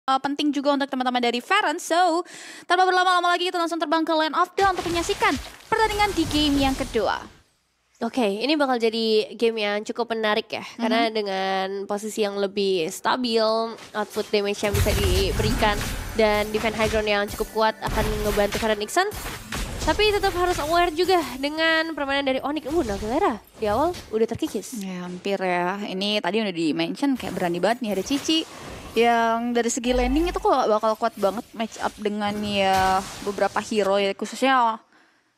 penting juga untuk teman-teman dari Farron. So, tanpa berlama-lama lagi kita langsung terbang ke Land of Dawn untuk menyaksikan pertandingan di game yang kedua. Oke, ini bakal jadi game yang cukup menarik ya. Karena dengan posisi yang lebih stabil, output damage yang bisa diberikan, dan defense high ground yang cukup kuat akan ngebantu Farron Ixon. Tapi tetap harus aware juga dengan permainan dari Onyx. Nagalera di awal udah terkikis. Ya, hampir ya. Ini tadi udah di-mention kayak berani banget nih ada Cici. Yang dari segi landing itu kok bakal kuat banget match up dengan ya beberapa hero ya. Khususnya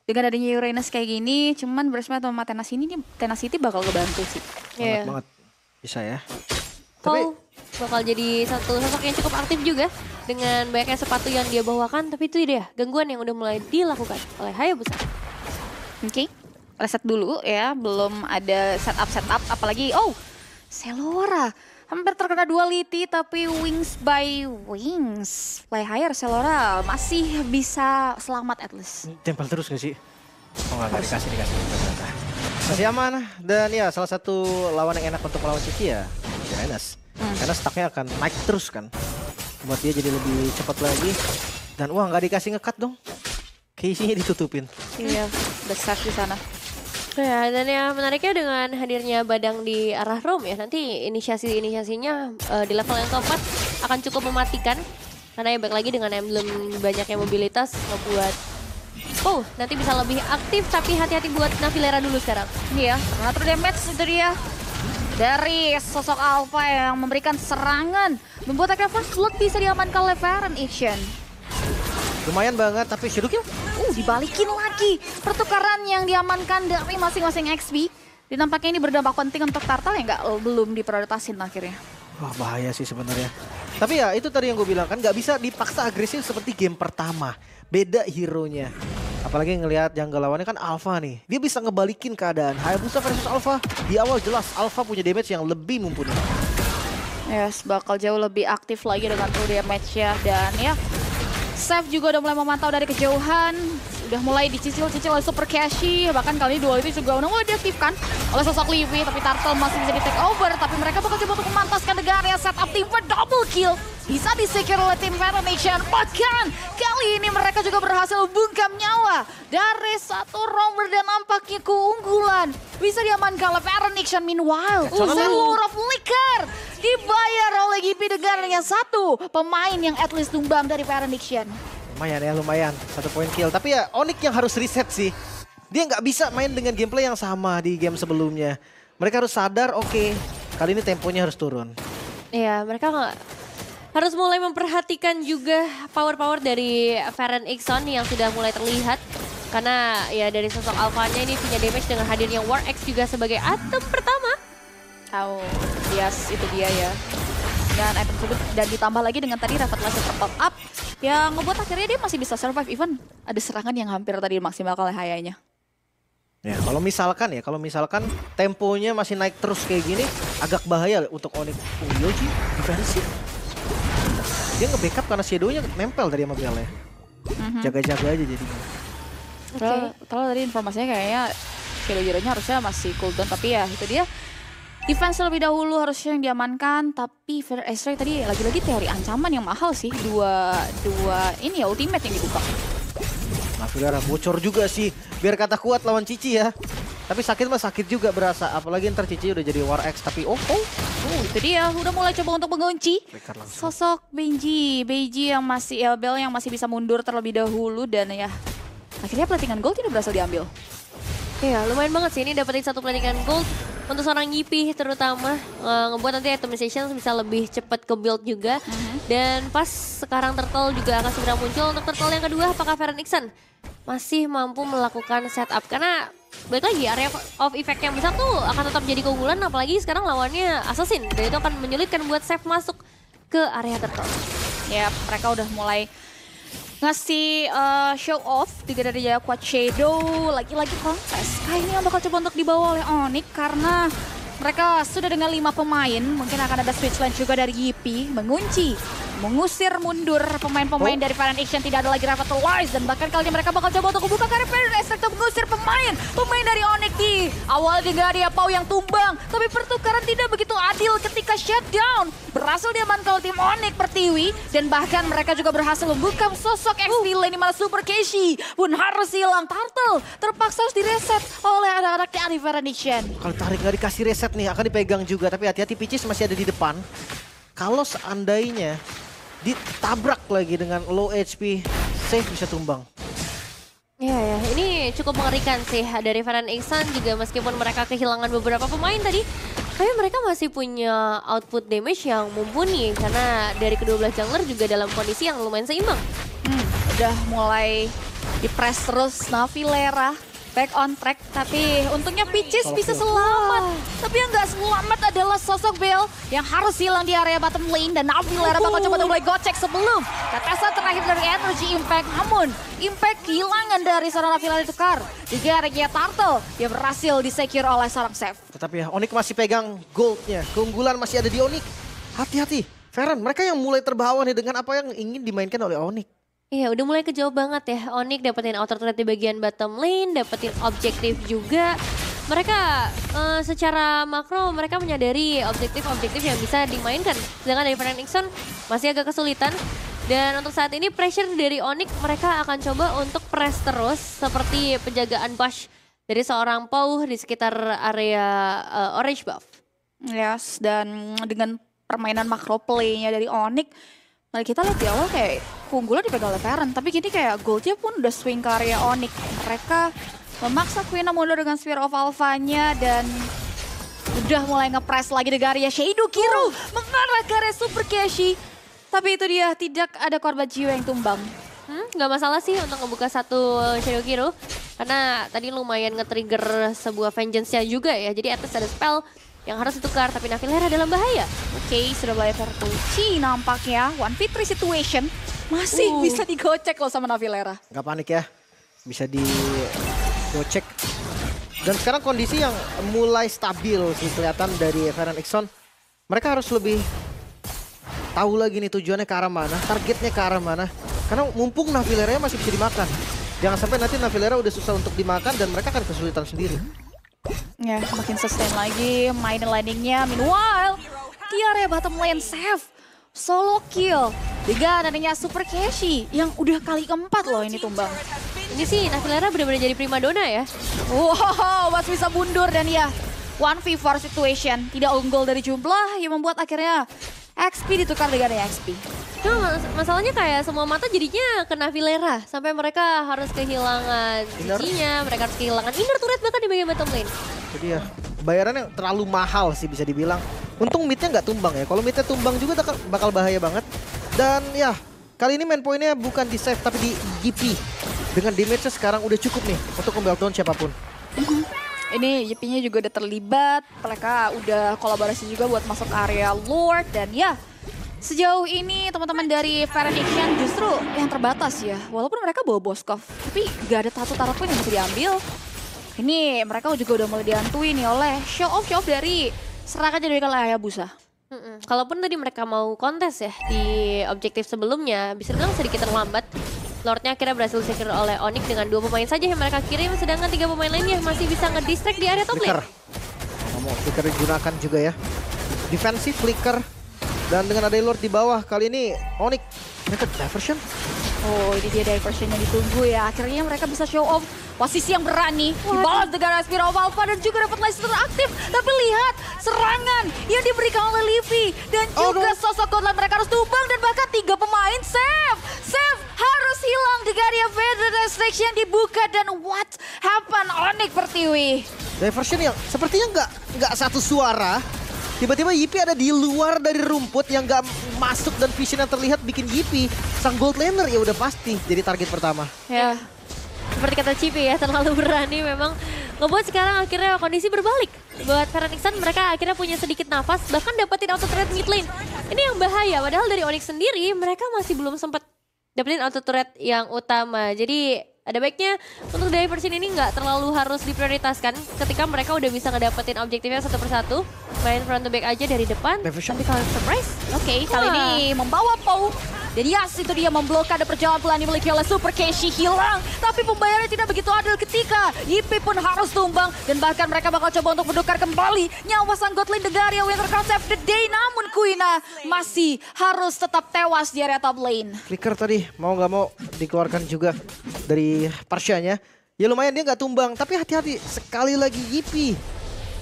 dengan adanya Uranus kayak gini. Cuman bersama sama Tenacity bakal ngebantu sih. Banget bisa ya. Tapi bakal jadi satu sosok yang cukup aktif juga dengan banyaknya sepatu yang dia bawakan. Tapi itu dia gangguan yang udah mulai dilakukan oleh Hayabusa. Oke, reset dulu ya. Belum ada setup apalagi Selora hampir terkena duality tapi wings by wings. Play higher Selora masih bisa selamat at least. Tempel terus gak sih? Oh nggak dikasih ternyata. Masih aman dan ya salah satu lawan yang enak untuk melawan Cici ya Uranus. Karena stacknya akan naik terus kan. Buat dia jadi lebih cepat lagi. Dan nggak dikasih ngekat dong. Casey-nya ditutupin. Iya, besar di sana. Ya, dan yang menariknya dengan hadirnya Badang di arah Rom ya, nanti inisiasinya di level yang keempat akan cukup mematikan. Karena ya baik lagi dengan emblem banyaknya mobilitas membuat nanti bisa lebih aktif, tapi hati-hati buat Navilera dulu sekarang. Iya, karena damage itu dia. Dari sosok Alpha yang memberikan serangan, membuat akhirnya first blood bisa diamankan oleh Farron Ixon. Lumayan banget tapi Shadowkill. Dibalikin lagi pertukaran yang diamankan dari masing-masing XP. Dan nampaknya ini berdampak penting untuk Turtle yang belum diprioritasin akhirnya. Wah bahaya sih sebenarnya. Tapi ya itu tadi yang gue bilang kan nggak bisa dipaksa agresif seperti game pertama. Beda hero-nya. Apalagi ngelihat jungle lawannya kan Alpha nih. Dia bisa ngebalikin keadaan. Hayabusa versus Alpha. Di awal jelas Alpha punya damage yang lebih mumpuni. Yes, bakal jauh lebih aktif lagi dengan true damage-nya. Dan ya, Seth juga udah mulai memantau dari kejauhan. Udah mulai dicicil-cicil oleh Super Cashy. Bahkan kali ini duel itu juga udah mulai diaktifkan oleh sosok Livy. Tapi Turtle masih bisa di-take over. Tapi mereka bakal coba untuk memantaskan negara. Setup tim for double kill. Bisa di-secure oleh tim Farron Ixon. Bahkan kali ini mereka juga berhasil bungkam nyawa dari satu romer dan nampaknya keunggulan. Bisa diamankan oleh Farron Ixon. Meanwhile, Selora Flicker dibayar oleh GP negara yang satu. Pemain yang at least tumbang dari Farron Ixon. Lumayan. 1 point kill. Tapi ya Onyx yang harus reset sih. Dia nggak bisa main dengan gameplay yang sama di game sebelumnya. Mereka harus sadar, kali ini temponya harus turun. Iya, mereka harus mulai memperhatikan juga power dari Farron Ixon yang sudah mulai terlihat. Karena ya dari sosok Alphanya ini punya damage dengan hadirnya War X juga sebagai item pertama. Yes, itu dia ya. Dan item tersebut dan ditambah lagi dengan tadi Revitalizer top up yang ngebuat akhirnya dia masih bisa survive even ada serangan yang hampir tadi maksimalkan oleh Hayanya. Ya kalau misalkan temponya masih naik terus kayak gini agak bahaya untuk Onyx. Yoji defensif. Dia nge-backup karena Shadow-nya nempel dari sama Bell ya. Jaga-jaga aja jadinya. Kalau tadi informasinya kayaknya Shadow-nya harusnya masih cooldown tapi ya itu dia. Defense terlebih dahulu harusnya yang diamankan, tapi Fair Ezreal tadi lagi-lagi teori ancaman yang mahal sih. Dua ini ya ultimate yang dibuka. Navilera bocor juga sih, biar kata kuat lawan Cici ya. Tapi sakit mah sakit juga berasa, apalagi ntar Cici udah jadi War X tapi itu dia udah mulai coba untuk mengunci sosok Beiji yang masih Bell yang masih bisa mundur terlebih dahulu dan ya akhirnya platingan gold tidak berhasil diambil. Iya, lumayan banget sih ini dapetin satu platingan gold. Untuk seorang Yipi terutama ngebuat nanti itemization bisa lebih cepat ke build juga. Dan pas sekarang Turtle juga akan segera muncul. Untuk Turtle yang kedua apakah Farron Ixon masih mampu melakukan setup? Karena balik lagi area of effect yang besar tuh akan tetap jadi keunggulan. Apalagi sekarang lawannya Assassin. Dan itu akan menyulitkan buat Seth masuk ke area Turtle. Ya mereka udah mulai ngasih show off juga dari Jaya Quad Shadow. Lagi-lagi kontes kayaknya bakal coba untuk dibawa oleh Onyx karena mereka sudah dengan 5 pemain. Mungkin akan ada switch line juga dari Yipi mengunci mengusir mundur pemain-pemain dari Fnatic Action, tidak ada lagi revitalize, dan bahkan kali ini mereka bakal coba untuk membuka karena Fnatic Extractor mengusir pemain dari Onyx di awal juga dia Pau yang tumbang, tapi pertukaran tidak begitu adil ketika shutdown berhasil diamankan oleh tim Onyx Pertiwi, dan bahkan mereka juga berhasil membuka sosok XP lane di mana Super Keshi pun harus hilang. Turtle terpaksa harus direset oleh anak-anak dari Fnatic Action. Kalau tarik nggak dikasih reset nih akan dipegang juga, tapi hati-hati Peaches masih ada di depan. Kalau seandainya ditabrak lagi dengan low HP, safe bisa tumbang. Ya, ini cukup mengerikan sih dari Fnatic Action juga, meskipun mereka kehilangan beberapa pemain tadi. Tapi mereka masih punya output damage yang mumpuni karena dari kedua belah jungler juga dalam kondisi yang lumayan seimbang. Udah mulai di-press terus Navilera. Back on track, tapi untungnya Peaches bisa selamat. Tapi yang nggak selamat adalah sosok Bell yang harus hilang di area bottom lane, dan Navilera bakal coba mulai gocek sebelum tetesan terakhir dari Energy Impact. Namun Impact kehilangan dari seorang Navilera ditukar juga ada Turtle yang berhasil disecure oleh seorang Seth. Tetapi ya, Onyx masih pegang goldnya. Keunggulan masih ada di Onyx. Hati-hati, Feren, mereka yang mulai terbawa nih dengan apa yang ingin dimainkan oleh Onyx. Iya, udah mulai kejauh banget ya. Onyx dapetin outer turret di bagian bottom lane, dapetin objektif juga. Mereka secara makro mereka menyadari objektif-objektif yang bisa dimainkan. Sedangkan dari Fnatic Action masih agak kesulitan. Dan untuk saat ini pressure dari Onyx mereka akan coba untuk press terus seperti penjagaan push dari seorang Pau di sekitar area orange buff. Yes, dan dengan permainan makro play-nya dari Onyx, kita lihat di awal kayak keunggulan dipegang oleh Feren, tapi gini kayak goldnya pun udah swing ke area Onyx. Mereka memaksa Queen mundur dengan Sphere of Alpha-nya dan udah mulai nge-press lagi di area Shadow Kiro mengarah ke area Super Keshi. Tapi itu dia, tidak ada korban jiwa yang tumbang. Nggak masalah sih untuk ngebuka satu Shadow Kiro, karena tadi lumayan nge-trigger sebuah vengeance-nya juga ya. Jadi at least ada spell yang harus ditukar, tapi Navilera dalam bahaya. Oke, sudah mulai terkunci nampaknya. 1v3 situation masih bisa digocek loh sama Navilera. Gak panik ya, bisa digocek. Dan sekarang kondisi yang mulai stabil sih kelihatan dari Fnatic Action. Mereka harus lebih tahu lagi nih tujuannya ke arah mana, targetnya ke arah mana. Karena mumpung Navilera masih bisa dimakan. Jangan sampai nanti Navilera udah susah untuk dimakan dan mereka akan kesulitan sendiri. Ya, makin sustain lagi main landingnya. Meanwhile, di area bottom lane Seth solo kill dengan adanya Super Keshi yang udah kali keempat loh ini tumbang. Ini sih Navilera benar-benar jadi primadona ya. Wow, masih bisa mundur dan ya 1v4 situation. Tidak unggul dari jumlah yang membuat akhirnya XP ditukar dengan XP. Cuma masalahnya kayak semua mata jadinya ke Navilera. Sampai mereka harus kehilangan cincinya, mereka harus kehilangan inner turret bahkan di bagian bottom lane. Jadi ya, bayarannya terlalu mahal sih bisa dibilang. Untung midnya nggak tumbang ya. Kalau midnya tumbang juga bakal bahaya banget. Dan ya, kali ini main poinnya bukan di save tapi di GP. Dengan damage-nya sekarang udah cukup nih untuk membawa siapapun. Ini JP-nya juga udah terlibat, mereka udah kolaborasi juga buat masuk area Lord, dan ya sejauh ini teman-teman dari Fnatic Action justru yang terbatas ya. Walaupun mereka bawa Boskov, tapi gak ada satu tarot pun yang bisa diambil. Ini mereka juga udah mulai dihantui nih oleh show off dari serangan dari Hayabusa. Kalaupun tadi mereka mau kontes ya di objektif sebelumnya, bisa dibilang sedikit terlambat. Lordnya akhirnya berhasil secure oleh Onyx dengan 2 pemain saja yang mereka kirim, sedangkan 3 pemain lainnya masih bisa ngedistract di area top lane. Flicker digunakan juga ya. Defensif flicker. Dan dengan ada Lord di bawah, kali ini Onyx mereka diversion. Oh, ini dia diversion yang ditunggu ya. Akhirnya mereka bisa show off posisi yang berani. Dibalas dengan Sphere of Alpha dan juga dapat laser aktif. Tapi lihat serangan yang diberikan oleh Livy. Dan juga sosok Godland mereka harus tumbang. Dan bahkan 3 pemain save. Save harus hilang di area Federal Restriction dibuka. Dan what happened Onyx Pertiwi? Diversion yang sepertinya nggak satu suara. Tiba-tiba Yipi ada di luar dari rumput yang nggak masuk dan vision yang terlihat bikin Yipi sang gold laner ya udah pasti jadi target pertama. Ya, seperti kata Cipi ya, terlalu berani memang ngebuat sekarang akhirnya kondisi berbalik. Buat Fnatic Action mereka akhirnya punya sedikit nafas, bahkan dapetin auto turret mid lane. Ini yang bahaya, padahal dari Onyx sendiri mereka masih belum sempat dapetin auto turret yang utama. Jadi ada baiknya untuk dari versi ini nggak terlalu harus diprioritaskan ketika mereka udah bisa ngedapetin objektifnya satu persatu. Main front to back aja dari depan. Devotion. Tapi kalau surprise, Oke, kali ini membawa Pau. Dan Yas itu dia memblokade perjalanan pelan dimiliki oleh Super Keshi hilang. Tapi pembayarannya tidak begitu adil ketika Yipi pun harus tumbang. Dan bahkan mereka bakal coba untuk menukar kembali nyawa sang Godling Degaria Winter Crown Save the Day. Namun Kuina masih harus tetap tewas di area top lane. Flicker tadi mau nggak mau dikeluarkan juga dari Parsyanya. Ya lumayan dia nggak tumbang, tapi hati-hati sekali lagi Yipi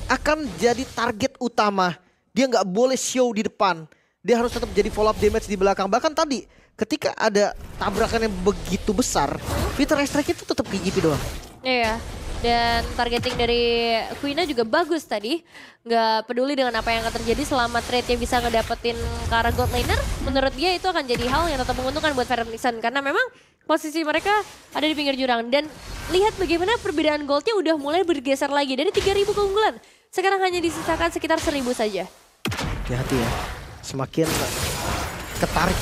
akan jadi target utama. Dia nggak boleh show di depan. Dia harus tetap jadi follow up damage di belakang. Bahkan tadi ketika ada tabrakan yang begitu besar, Peter Strike itu tetap ke Yipi doang. iya. Dan targeting dari Kuina juga bagus tadi. Nggak peduli dengan apa yang akan terjadi selama trade-nya bisa ngedapetin ke arah God Laner. Menurut dia itu akan jadi hal yang tetap menguntungkan buat Feren Nixon. Karena memang posisi mereka ada di pinggir jurang. Dan lihat bagaimana perbedaan goldnya udah mulai bergeser lagi. Dari 3.000 keunggulan, sekarang hanya disisakan sekitar 1.000 saja. Hati-hati ya. Semakin ketarik.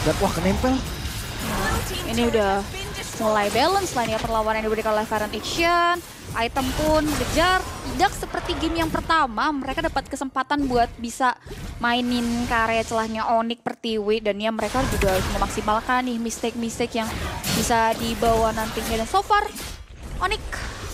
Dan wah kenempel. Ini udah mulai balance lah nih ya perlawanan yang diberikan oleh Feren Action. Item pun kejar. Tidak seperti game yang pertama, mereka dapat kesempatan buat bisa mainin karya celahnya Onyx Pertiwi. Dan ya mereka juga memaksimalkan nih mistake-mistake yang bisa dibawa nantinya. Dan so far, Onyx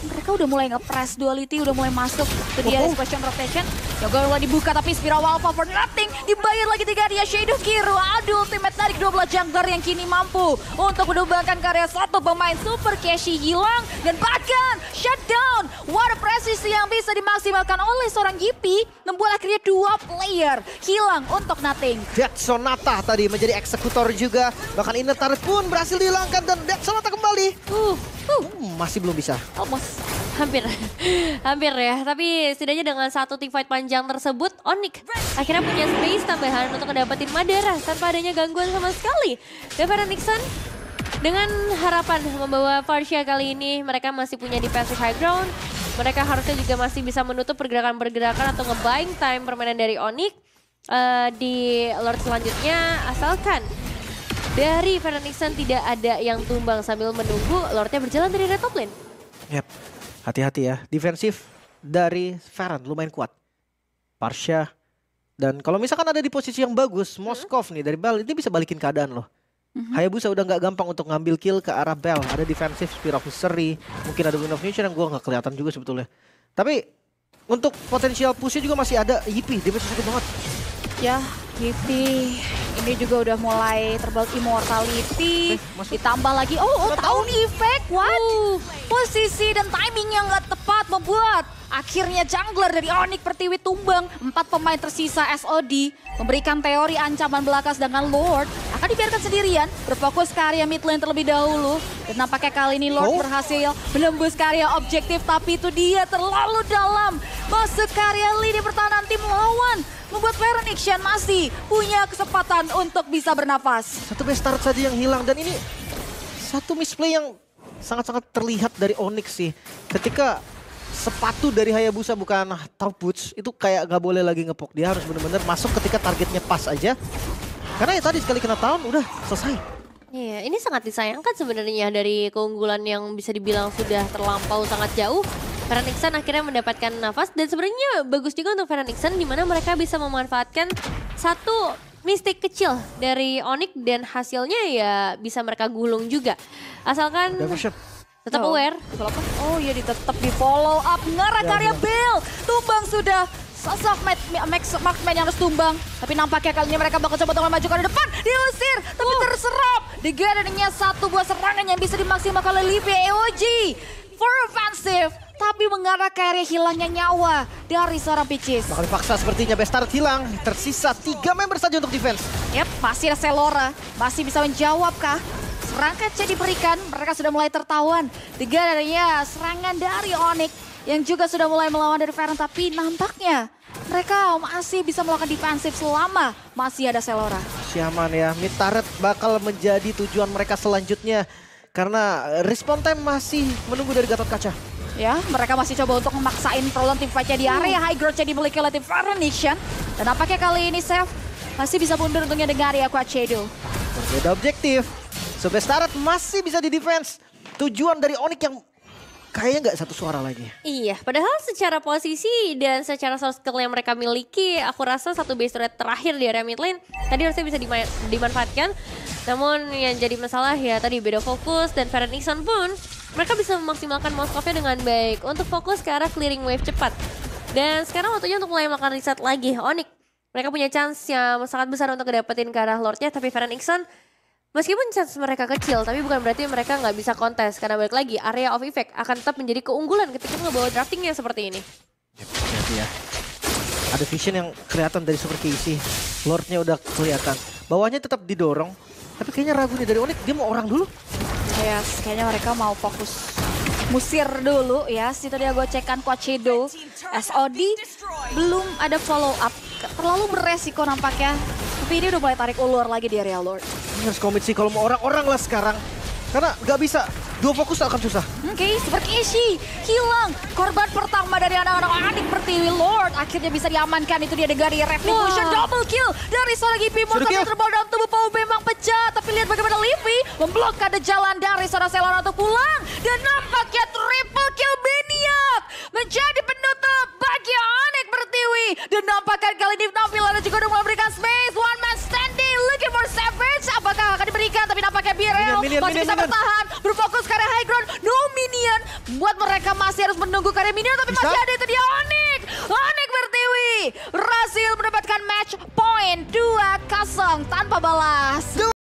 mereka udah mulai nge-press duality, udah mulai masuk ke dia question rotation. Yoga mulai dibuka tapi Spiral Alpha for nothing. Dibayar lagi tiga dia Shadow Kiru. Aduh, ultimate tarik 12 jungler yang kini mampu untuk menumbangkan karya satu pemain. Super Keshi hilang dan bahkan shutdown. What a presisi yang bisa dimaksimalkan oleh seorang Yipi. Membuat akhirnya dua player hilang untuk nothing. Dead Sonata tadi menjadi eksekutor juga. Bahkan Inner Turret pun berhasil dihilangkan dan Dead Sonata kembali. Masih belum bisa. Almost. Hampir. Hampir ya. Tapi setidaknya dengan satu teamfight panjang tersebut, Onyx akhirnya punya space tambahan untuk mendapatkan Madara tanpa adanya gangguan sama sekali. Dan Feren Nixon dengan harapan membawa Farsha kali ini, mereka masih punya defensive high ground. Mereka harusnya juga masih bisa menutup pergerakan-pergerakan atau nge-buying time permainan dari Onyx di Lord selanjutnya. Asalkan dari Feren Nixon tidak ada yang tumbang sambil menunggu Lordnya berjalan dari red top lane. Yap, hati-hati ya. Defensif dari Feren lumayan kuat. Farsha. Dan kalau misalkan ada di posisi yang bagus, Moskov nih dari Bell, ini bisa balikin keadaan loh. Hayabusa udah nggak gampang untuk ngambil kill ke arah Bell. Ada defensif Spear of History, mungkin ada Wind of Nature yang gue nggak kelihatan juga sebetulnya. Tapi untuk potensial pushnya juga masih ada Yipi, dia masih cukup banget. Ya, Yipi ini juga udah mulai terbalik immortality. Ditambah lagi, tahun effect, what? Posisi dan timing yang gak tepat membuat akhirnya jungler dari Onyx Pertiwi tumbang. 4 pemain tersisa SOD memberikan teori ancaman belaka, sedangkan Lord akan dibiarkan sendirian berfokus ke area mid lane terlebih dahulu. Dan nampaknya kali ini Lord berhasil menembus ke area objektif, tapi itu dia terlalu dalam masuk ke area lini pertahanan tim lawan. Membuat Feren Nixon masih punya kesempatan untuk bisa bernafas. Satu best start saja yang hilang dan ini satu misplay yang sangat-sangat terlihat dari Onyx sih. Ketika sepatu dari Hayabusa bukan top boots, itu kayak gak boleh lagi ngepok. Dia harus benar-benar masuk ketika targetnya pas aja. Karena ya tadi sekali kena tahun udah selesai. Iya, ini sangat disayangkan sebenarnya dari keunggulan yang bisa dibilang sudah terlampau sangat jauh. Feren Nixon akhirnya mendapatkan nafas dan sebenarnya bagus juga untuk Feren Nixon di mana mereka bisa memanfaatkan satu mistake kecil dari Onyx dan hasilnya ya bisa mereka gulung juga. Asalkan tetap aware. Oh iya, tetap di follow up. Ngarah karya Bell. Tumbang sudah. Sosok marksman yang harus tumbang. Tapi nampaknya kali ini mereka bakal coba untuk maju ke depan. Diusir, tapi terserap. Digadanya satu buah serangan yang bisa dimaksimalkan oleh Libya EOG. For offensive. Tapi mengarah ke area hilangnya nyawa dari seorang Peaches. Bakal dipaksa sepertinya, best start hilang. Tersisa 3 member saja untuk defense. Yap, masih ada Selora. Masih bisa menjawab kah? Serangan C diberikan, mereka sudah mulai tertawan. Digadanya serangan dari Onyx yang juga sudah mulai melawan dari Feren. Tapi nampaknya mereka masih bisa melakukan defensif selama masih ada Selora. Siaman ya, mid turret bakal menjadi tujuan mereka selanjutnya. Karena respawn time masih menunggu dari Gatot Kaca. Ya, mereka masih coba untuk memaksain prolong tim fight-nya di area high ground yang dimiliki oleh tim Feren Nixon. Dan nampaknya kali ini Seth masih bisa mundur untungnya dengan area Quad Shadow. Berbeda objektif. So best turret masih bisa di defense. tujuan dari Onyx yang kayaknya nggak satu suara lagi. Iya, padahal secara posisi dan secara soft skill yang mereka miliki, aku rasa satu base turret terakhir di area mid lane tadi harusnya bisa dimanfaatkan. Namun yang jadi masalah ya tadi beda fokus, dan Feren Nixon pun mereka bisa memaksimalkan Moskov-nya dengan baik untuk fokus ke arah clearing wave cepat. Dan sekarang waktunya untuk mulai makan reset lagi. Onyx, mereka punya chance yang sangat besar untuk dapetin ke arah Lordnya, tapi Feren Nixon meskipun chance mereka kecil, tapi bukan berarti mereka nggak bisa kontes. Karena balik lagi, area of effect akan tetap menjadi keunggulan ketika ngebawa draftingnya seperti ini. Jadi ya, ada vision yang kelihatan dari Super Casey. Lordnya udah kelihatan. Bawahnya tetap didorong. Tapi kayaknya ragu nih dari Onyx, dia mau orang dulu. Yes, kayaknya mereka mau fokus musir dulu ya. Situ dia gocekan Quachido. SOD belum ada follow up. Terlalu beresiko nampaknya. Tapi ini udah mulai tarik ulur lagi di area Lord. Ini harus komit sih kalau mau orang-orang lah sekarang. Karena nggak bisa, dua fokus akan susah. Oke, Super Kishi hilang. Korban pertama dari anak-anak Adik Pertiwi Lord. Akhirnya bisa diamankan, itu dia dari Retribution. Double kill dari seorang Gipi. Monster terbal dalam tubuh Pau memang pecah. Tapi lihat bagaimana Livi memblokade jalan dari seorang Selora untuk pulang. Dan nampaknya triple kill Beniak menjadi penutup bagi Adik Pertiwi. Dan nampaknya kali ini Navila juga udah memberikan space. One man standing, looking for Savage. Apakah akan diberikan? Tapi nampaknya Birel masih bisa bertahan. Berfokus ke area high ground. No minion. Buat mereka masih harus menunggu ke area minion. Tapi masih ada, itu dia Onyx. Onyx Pertiwi berhasil mendapatkan match point 2-0 tanpa balas.